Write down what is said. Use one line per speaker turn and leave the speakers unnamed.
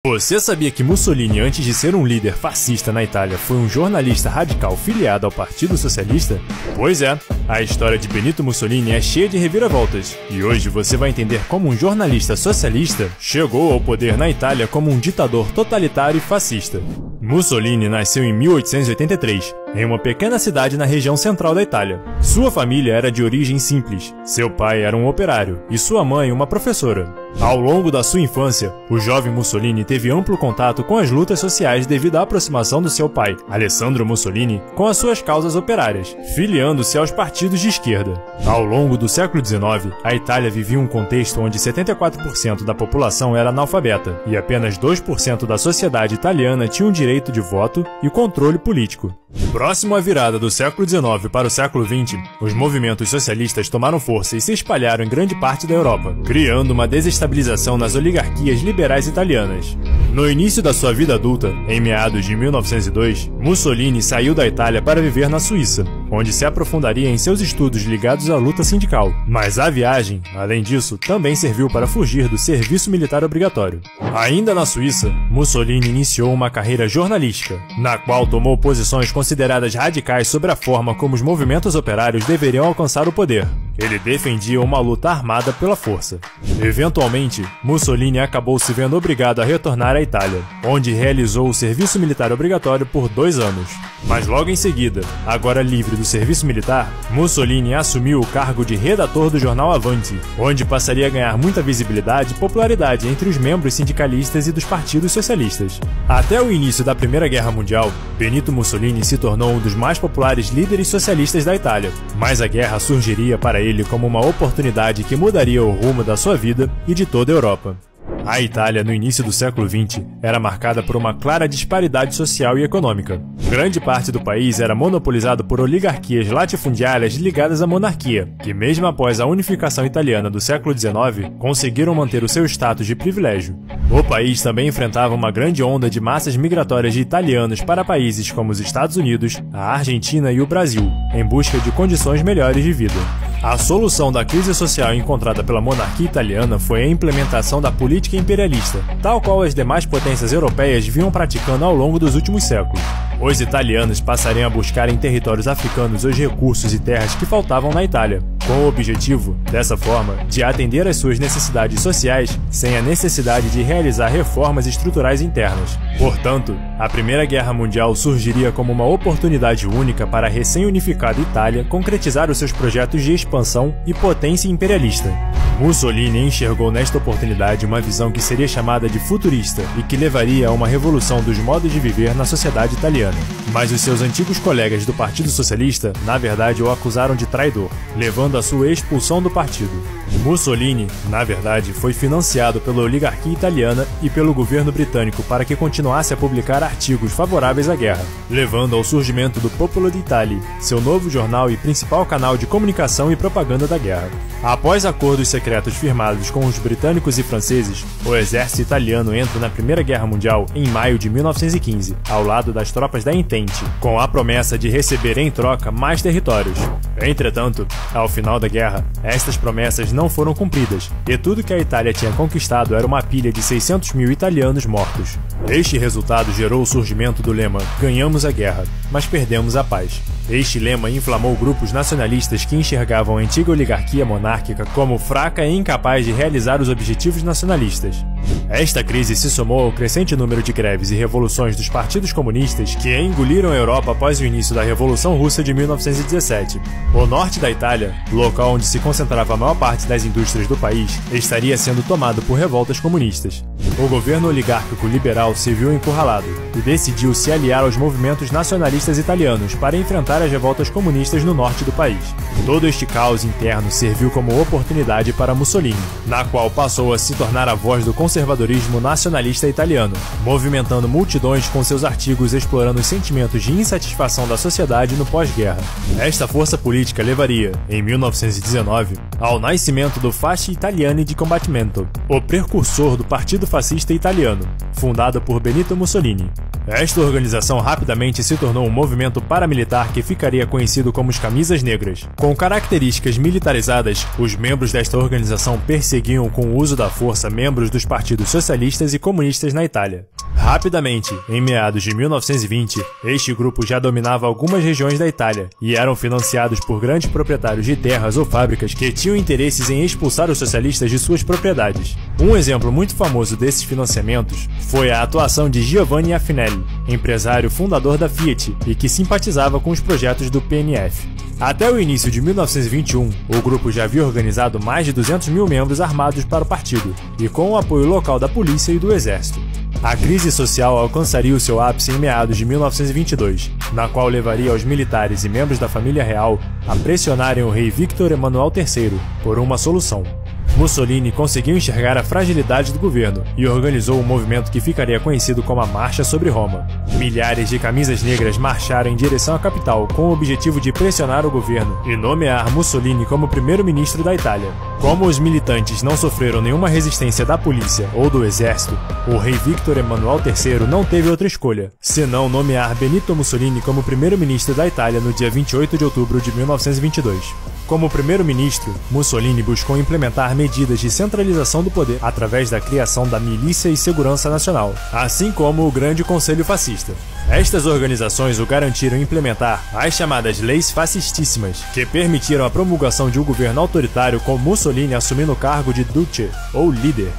Você sabia que Mussolini, antes de ser um líder fascista na Itália, foi um jornalista radical filiado ao Partido Socialista? Pois é, a história de Benito Mussolini é cheia de reviravoltas, e hoje você vai entender como um jornalista socialista chegou ao poder na Itália como um ditador totalitário e fascista. Mussolini nasceu em 1883, em uma pequena cidade na região central da Itália. Sua família era de origem simples, seu pai era um operário e sua mãe uma professora. Ao longo da sua infância, o jovem Mussolini teve amplo contato com as lutas sociais devido à aproximação do seu pai, Alessandro Mussolini, com as suas causas operárias, filiando-se aos partidos de esquerda. Ao longo do século XIX, a Itália vivia um contexto onde 74% da população era analfabeta e apenas 2% da sociedade italiana tinham direito de voto e controle político. Próximo à virada do século XIX para o século XX, os movimentos socialistas tomaram força e se espalharam em grande parte da Europa, criando uma desestabilização nas oligarquias liberais italianas. No início da sua vida adulta, em meados de 1902, Mussolini saiu da Itália para viver na Suíça, onde se aprofundaria em seus estudos ligados à luta sindical. Mas a viagem, além disso, também serviu para fugir do serviço militar obrigatório. Ainda na Suíça, Mussolini iniciou uma carreira jornalística, na qual tomou posições consideradas radicais sobre a forma como os movimentos operários deveriam alcançar o poder. Ele defendia uma luta armada pela força. Eventualmente, Mussolini acabou se vendo obrigado a retornar à Itália, onde realizou o serviço militar obrigatório por 2 anos. Mas logo em seguida, agora livre do serviço militar, Mussolini assumiu o cargo de redator do jornal Avanti, onde passaria a ganhar muita visibilidade e popularidade entre os membros sindicalistas e dos partidos socialistas. Até o início da Primeira Guerra Mundial, Benito Mussolini se tornou um dos mais populares líderes socialistas da Itália, mas a guerra surgiria para ele como uma oportunidade que mudaria o rumo da sua vida e de toda a Europa. A Itália, no início do século XX, era marcada por uma clara disparidade social e econômica. Grande parte do país era monopolizado por oligarquias latifundiárias ligadas à monarquia, que mesmo após a unificação italiana do século XIX, conseguiram manter o seu status de privilégio. O país também enfrentava uma grande onda de massas migratórias de italianos para países como os Estados Unidos, a Argentina e o Brasil, em busca de condições melhores de vida. A solução da crise social encontrada pela monarquia italiana foi a implementação da política imperialista, tal qual as demais potências europeias vinham praticando ao longo dos últimos séculos. Os italianos passariam a buscar em territórios africanos os recursos e terras que faltavam na Itália, com o objetivo, dessa forma, de atender às suas necessidades sociais sem a necessidade de realizar reformas estruturais internas. Portanto, a Primeira Guerra Mundial surgiria como uma oportunidade única para a recém-unificada Itália concretizar os seus projetos de expansão e potência imperialista. Mussolini enxergou nesta oportunidade uma visão que seria chamada de futurista e que levaria a uma revolução dos modos de viver na sociedade italiana. Mas os seus antigos colegas do Partido Socialista, na verdade, o acusaram de traidor, levando à sua expulsão do partido. Mussolini, na verdade, foi financiado pela oligarquia italiana e pelo governo britânico para que continuasse a publicar artigos favoráveis à guerra, levando ao surgimento do Popolo d'Italia, seu novo jornal e principal canal de comunicação e propaganda da guerra. Após acordos secretos firmados com os britânicos e franceses, o exército italiano entra na Primeira Guerra Mundial em maio de 1915, ao lado das tropas da Entente, com a promessa de receber em troca mais territórios. Entretanto, ao final da guerra, estas promessas não foram cumpridas, e tudo que a Itália tinha conquistado era uma pilha de 600 mil italianos mortos. Este resultado gerou o surgimento do lema "Ganhamos a guerra, mas perdemos a paz". Este lema inflamou grupos nacionalistas que enxergavam a antiga oligarquia monárquica como fraca e incapaz de realizar os objetivos nacionalistas. Esta crise se somou ao crescente número de greves e revoluções dos partidos comunistas que engoliram a Europa após o início da Revolução Russa de 1917. O norte da Itália, local onde se concentrava a maior parte das indústrias do país, estaria sendo tomado por revoltas comunistas. O governo oligárquico liberal se viu encurralado e decidiu se aliar aos movimentos nacionalistas italianos para enfrentar as revoltas comunistas no norte do país. Todo este caos interno serviu como oportunidade para Mussolini, na qual passou a se tornar a voz do conservadorismo nacionalista italiano, movimentando multidões com seus artigos explorando os sentimentos de insatisfação da sociedade no pós-guerra. Esta força política levaria, em 1919, ao nascimento do Fasci Italiani di Combattimento, o precursor do Partido Fascista Italiano, fundado por Benito Mussolini. Esta organização rapidamente se tornou um movimento paramilitar que ficaria conhecido como os Camisas Negras. Com características militarizadas, os membros desta organização perseguiam com o uso da força membros dos partidos socialistas e comunistas na Itália. Rapidamente, em meados de 1920, este grupo já dominava algumas regiões da Itália e eram financiados por grandes proprietários de terras ou fábricas que tinham interesses em expulsar os socialistas de suas propriedades. Um exemplo muito famoso desses financiamentos foi a atuação de Giovanni Affinelli, empresário fundador da Fiat e que simpatizava com os projetos do PNF. Até o início de 1921, o grupo já havia organizado mais de 200 mil membros armados para o partido, e com o apoio local da polícia e do exército. A crise social alcançaria o seu ápice em meados de 1922, na qual levaria os militares e membros da família real a pressionarem o rei Victor Emanuel III por uma solução. Mussolini conseguiu enxergar a fragilidade do governo e organizou um movimento que ficaria conhecido como a Marcha sobre Roma. Milhares de camisas negras marcharam em direção à capital com o objetivo de pressionar o governo e nomear Mussolini como primeiro-ministro da Itália. Como os militantes não sofreram nenhuma resistência da polícia ou do exército, o rei Victor Emanuel III não teve outra escolha, senão nomear Benito Mussolini como primeiro-ministro da Itália no dia 28 de outubro de 1922. Como primeiro-ministro, Mussolini buscou implementar medidas de centralização do poder através da criação da Milícia e Segurança Nacional, assim como o Grande Conselho Fascista. Estas organizações o garantiram implementar as chamadas leis fascistíssimas, que permitiram a promulgação de um governo autoritário com Mussolini assumindo o cargo de Duce, ou líder.